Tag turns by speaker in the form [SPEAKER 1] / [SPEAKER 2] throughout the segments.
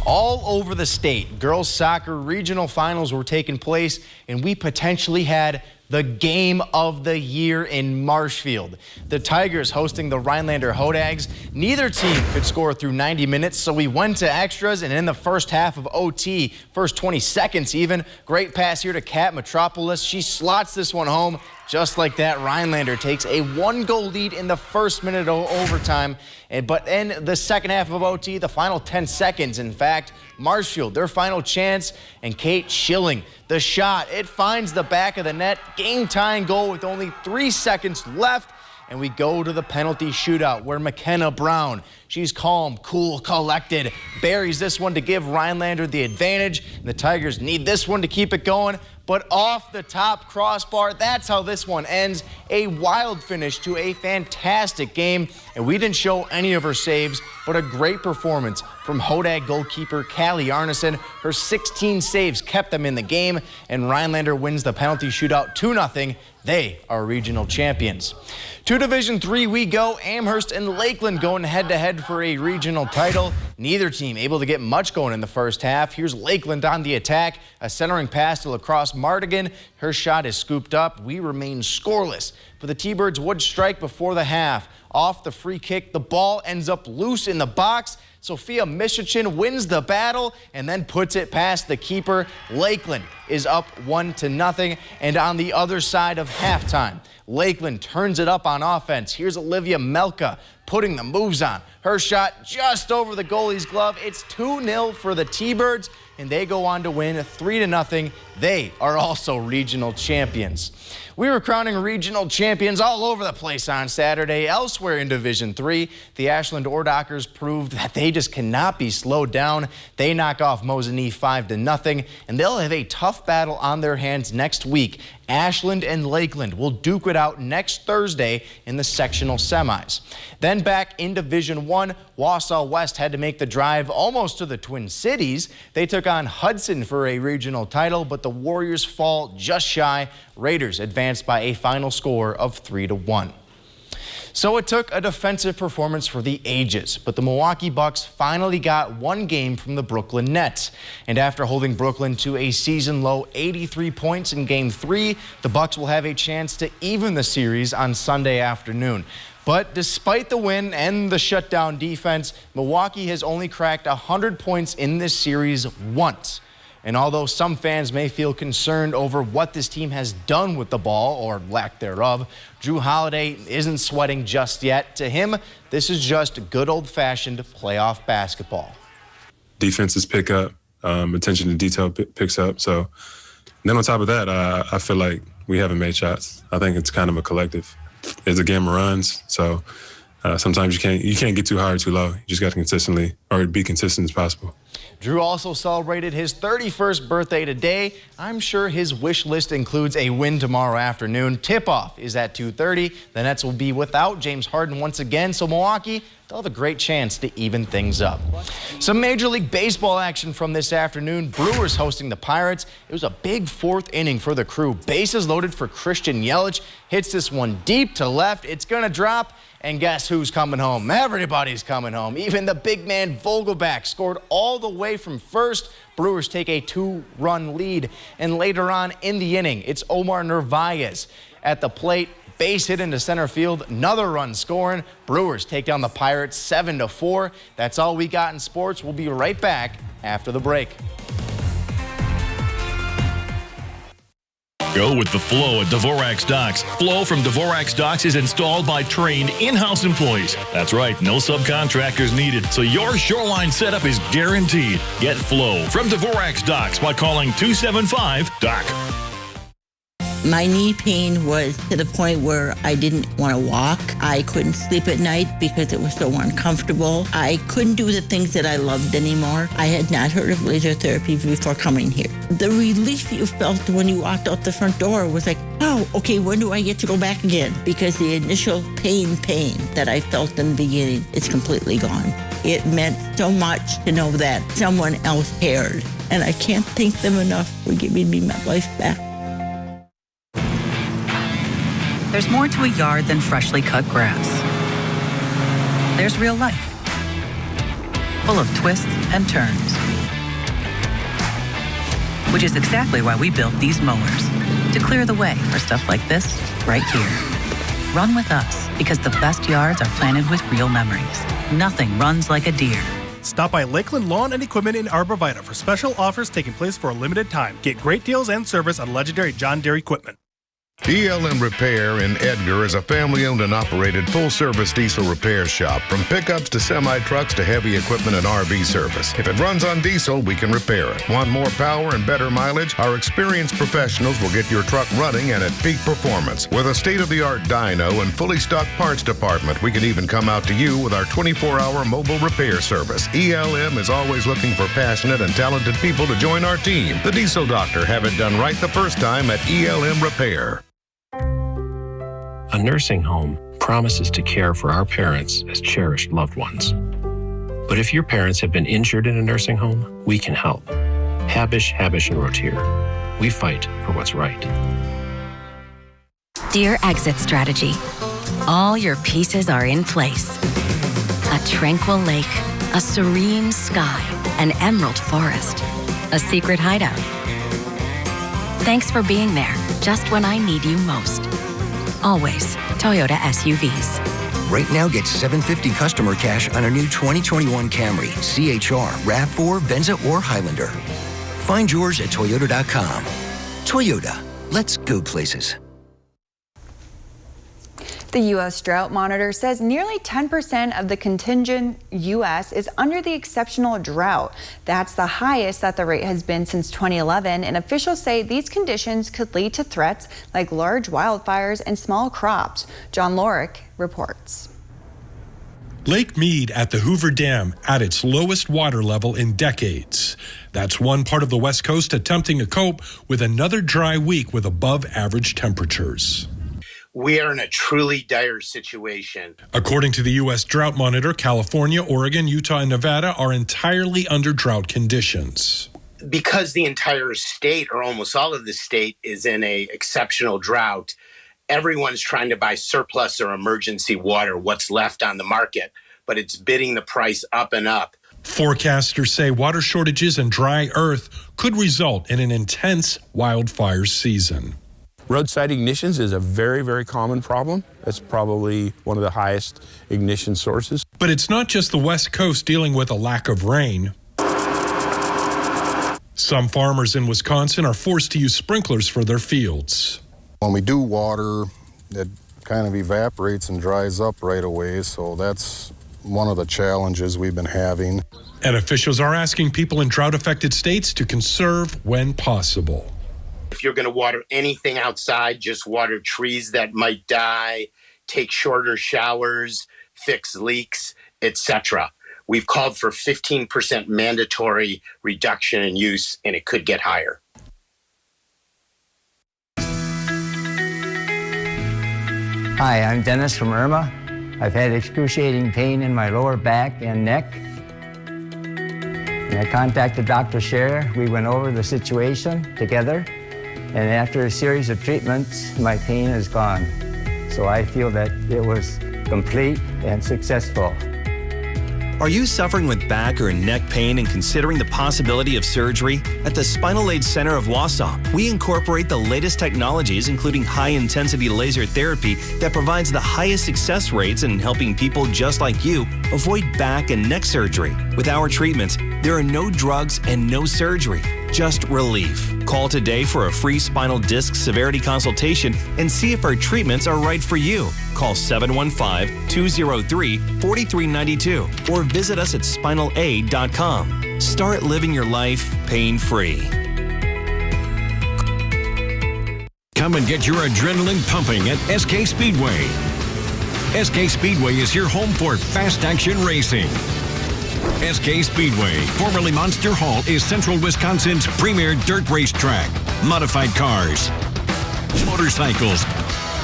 [SPEAKER 1] All over the state, girls soccer regional finals were taking place, and we potentially had the game of the year in Marshfield. The Tigers hosting the Rhinelander Hodags. Neither team could score through 90 minutes, so we went to extras, and in the first half of OT, first 20 seconds even, great pass here to Kat Metropolis. She slots this one home. Just like that, Rhinelander takes a 1-goal lead in the first minute of overtime. But in the second half of OT, the final 10 seconds, in fact, Marshfield, their final chance, and Kate Schilling, the shot. It finds the back of the net, game-tying goal with only 3 seconds left. And we go to the penalty shootout where McKenna Brown, she's calm, cool, collected, buries this one to give Rhinelander the advantage. And the Tigers need this one to keep it going. But off the top crossbar, that's how this one ends. A wild finish to a fantastic game. And we didn't show any of her saves, but a great performance from Hodag goalkeeper Callie Arneson. Her 16 saves kept them in the game, and Rhinelander wins the penalty shootout 2-0. They are regional champions. To Division III we go. Amherst and Lakeland going head-to-head for a regional title. Neither team able to get much going in the first half. Here's Lakeland on the attack. A centering pass to Lacrosse Mardigan. Her shot is scooped up. We remain scoreless, but the T-Birds would strike before the half. Off the free kick, the ball ends up loose in the box. Sophia Mishichin wins the battle and then puts it past the keeper. Lakeland is up 1-0. And on the other side of halftime, Lakeland turns it up on offense. Here's Olivia Melka putting the moves on. Her shot just over the goalie's glove. It's 2-0 for the T-Birds, and they go on to win 3-0. They are also regional champions. We were crowning regional champions all over the place on Saturday. Elsewhere in Division III, the Ashland Ordockers proved that they just cannot be slowed down. They knock off Mosinee 5-0, and they'll have a tough battle on their hands next week. Ashland and Lakeland will duke it out next Thursday in the sectional semis. Then back in Division I, Wausau West had to make the drive almost to the Twin Cities. They took on Hudson for a regional title, but the Warriors fall just shy. Raiders advanced by a final score of 3-1. So it took a defensive performance for the ages, but the Milwaukee Bucks finally got one game from the Brooklyn Nets. And after holding Brooklyn to a season-low 83 points in Game 3, the Bucks will have a chance to even the series on Sunday afternoon. But despite the win and the shutdown defense, Milwaukee has only cracked 100 points in this series once. And although some fans may feel concerned over what this team has done with the ball, or lack thereof, Drew Holiday isn't sweating just yet. To him, this is just good old-fashioned playoff basketball. Defenses pick up, attention to detail picks up. So then on top of that, I feel like we haven't made shots. I think it's kind of a collective. It's a game of runs, so sometimes you can't get too high or too low. You just got to consistently, or be consistent as possible. Drew also celebrated his 31st birthday today. I'm sure his wish list includes a win tomorrow afternoon. Tip-off is at 2:30. The Nets will be without James Harden once again, so Milwaukee, they'll have a great chance to even things up. Some Major League Baseball action from this afternoon. Brewers hosting the Pirates. It was a big fourth inning for the Crew. Bases loaded for Christian Yelich. Hits this one deep to left. It's going to drop. And guess who's coming home? Everybody's coming home. Even the big man Vogelback scored all the way from first. Brewers take a 2-run lead. And later on in the inning, it's Omar Narvaez at the plate. Base hit into center field. Another run scoring. Brewers take down the Pirates 7-4. That's all we got in sports. We'll be right back after the break.
[SPEAKER 2] Go with the flow at Dvorak's Docks. Flow from Dvorak's Docks is installed by trained in-house employees. That's right, no subcontractors needed, so your shoreline setup is guaranteed. Get flow from Dvorak's Docks by calling 275-DOC.
[SPEAKER 3] My knee pain was to the point where I didn't want to walk. I couldn't sleep at night because it was so uncomfortable. I couldn't do the things that I loved anymore. I had not heard of laser therapy before coming here. The relief you felt when you walked out the front door was like, oh, okay, when do I get to go back again? Because the initial pain that I felt in the beginning is completely gone. It meant so much to know that someone else cared. And I can't thank them enough for giving me my life back.
[SPEAKER 4] There's more to a yard than freshly cut grass. There's real life. full of twists and turns. Which is exactly why we built these mowers, to clear the way for stuff like this right here. Run with us, because the best yards are planted with real memories. Nothing runs like a deer.
[SPEAKER 5] Stop by Lakeland Lawn and Equipment in Arborvita for special offers taking place for a limited time. Get great deals and service on legendary John Deere equipment.
[SPEAKER 6] ELM Repair in Edgar is a family-owned and operated full-service diesel repair shop. From pickups to semi-trucks to heavy equipment and RV service. If it runs on diesel, we can repair it. Want more power and better mileage? Our experienced professionals will get your truck running and at peak performance. With a state-of-the-art dyno and fully stocked parts department, we can even come out to you with our 24-hour mobile repair service. ELM is always looking for passionate and talented people to join our team. The Diesel Doctor. Have it done right the first time at ELM Repair.
[SPEAKER 7] A nursing home promises to care for our parents as cherished loved ones. But if your parents have been injured in a nursing home, we can help. Habish, and Rotier. We fight for what's right.
[SPEAKER 8] Dear Exit Strategy. All your pieces are in place. A tranquil lake, a serene sky, an emerald forest, a secret hideout. Thanks for being there just when I need you most. Always Toyota SUVs.
[SPEAKER 9] Right now, get $750 customer cash on a new 2021 Camry, CHR, RAV4, Venza, or Highlander. Find yours at Toyota.com. Toyota, let's go places.
[SPEAKER 10] The U.S. Drought Monitor says nearly 10% of the contingent U.S. is under the exceptional drought. That's the highest that the rate has been since 2011, and officials say these conditions could lead to threats like large wildfires and small crops. John Lorick reports.
[SPEAKER 11] Lake Mead at the Hoover Dam at its lowest water level in decades. That's one part of the West Coast attempting to cope with another dry week with above average temperatures.
[SPEAKER 12] We are in a truly dire situation.
[SPEAKER 11] According to the U.S. Drought Monitor, California, Oregon, Utah, and Nevada are entirely under drought conditions.
[SPEAKER 12] Because the entire state, or almost all of the state, is in a exceptional drought, everyone's trying to buy surplus or emergency water, what's left on the market, but it's bidding the price up and up.
[SPEAKER 11] Forecasters say water shortages and dry earth could result in an intense wildfire season.
[SPEAKER 13] Roadside ignitions is a very, very common problem. It's probably one of the highest ignition sources.
[SPEAKER 11] But it's not just the West Coast dealing with a lack of rain. Some farmers in Wisconsin are forced to use sprinklers for their fields.
[SPEAKER 14] When we do water, it kind of evaporates and dries up right away, so that's one of the challenges we've been having.
[SPEAKER 11] And officials are asking people in drought-affected states to conserve when possible.
[SPEAKER 12] If you're going to water anything outside, just water trees that might die, take shorter showers, fix leaks, etc. We've called for 15% mandatory reduction in use, and it could get higher.
[SPEAKER 15] Hi, I'm Dennis from Irma. I've had excruciating pain in my lower back and neck. And I contacted Dr. Scher. We went over the situation together. And after a series of treatments, my pain is gone. So I feel that it was complete and successful.
[SPEAKER 16] Are you suffering with back or neck pain and considering the possibility of surgery? At the Spinal Aid Center of Wausau, we incorporate the latest technologies, including high-intensity laser therapy that provides the highest success rates in helping people just like you avoid back and neck surgery. With our treatments, there are no drugs and no surgery, just relief. Call today for a free spinal disc severity consultation and see if our treatments are right for you. Call 715-203-4392 or visit us at spinalaid.com. Start living your life pain-free.
[SPEAKER 17] Come and get your adrenaline pumping at SK Speedway. SK Speedway is your home for fast-action racing. SK Speedway, formerly Monster Hall, is Central Wisconsin's premier dirt racetrack. Modified cars, motorcycles,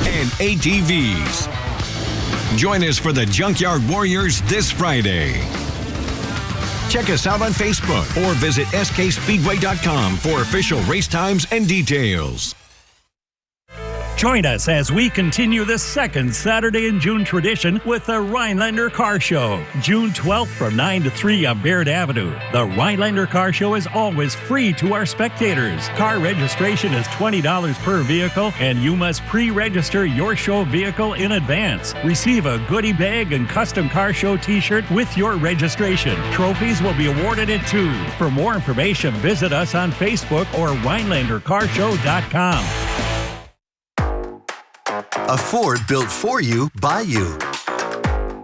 [SPEAKER 17] and ATVs. Join us for the Junkyard Warriors this Friday. Check us out on Facebook or visit skspeedway.com for official race times and details.
[SPEAKER 18] Join us as we continue the second Saturday in June tradition with the Rhinelander Car Show. June 12th from 9 to 3 on Baird Avenue. The Rhinelander Car Show is always free to our spectators. Car registration is $20 per vehicle, and you must pre-register your show vehicle in advance. Receive a goodie bag and custom car show t-shirt with your registration. Trophies will be awarded at 2. For more information, visit us on Facebook or RhinelanderCarshow.com.
[SPEAKER 19] A Ford built for you, by you.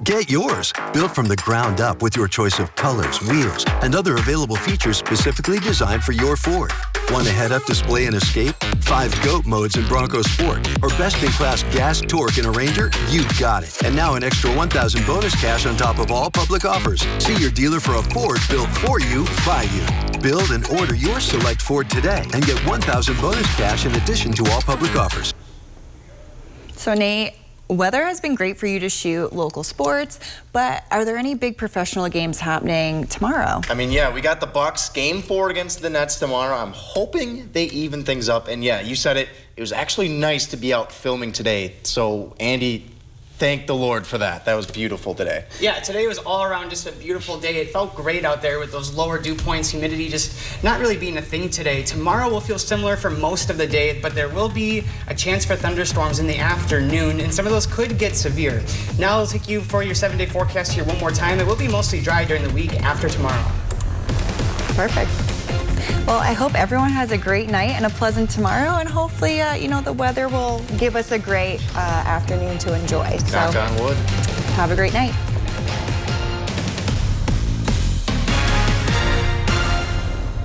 [SPEAKER 19] Get yours, built from the ground up with your choice of colors, wheels, and other available features specifically designed for your Ford. Want a head-up display in Escape, 5 GOAT modes in Bronco Sport, or best-in-class gas torque in a Ranger? You've got it. And now an extra $1,000 bonus cash on top of all public offers. See your dealer for a Ford built for you, by you. Build and order your select Ford today and get $1,000 bonus cash in addition to all public offers.
[SPEAKER 10] So Nate, weather has been great for you to shoot local sports, but are there any big professional games happening tomorrow?
[SPEAKER 1] I mean, yeah, we got the Bucks game 4 against the Nets tomorrow. I'm hoping they even things up. And yeah, you said it. It was actually nice to be out filming today. So Andy, thank the Lord for that. That was beautiful today.
[SPEAKER 20] Yeah, today was all around just a beautiful day. It felt great out there with those lower dew points, humidity just not really being a thing today. Tomorrow will feel similar for most of the day, but there will be a chance for thunderstorms in the afternoon, and some of those could get severe. Now I'll take you for your 7-day forecast here one more time. It will be mostly dry during the week after tomorrow.
[SPEAKER 10] Perfect. Well, I hope everyone has a great night and a pleasant tomorrow, and hopefully, the weather will give us a great afternoon to enjoy.
[SPEAKER 1] Knock on wood.
[SPEAKER 10] Have a great night.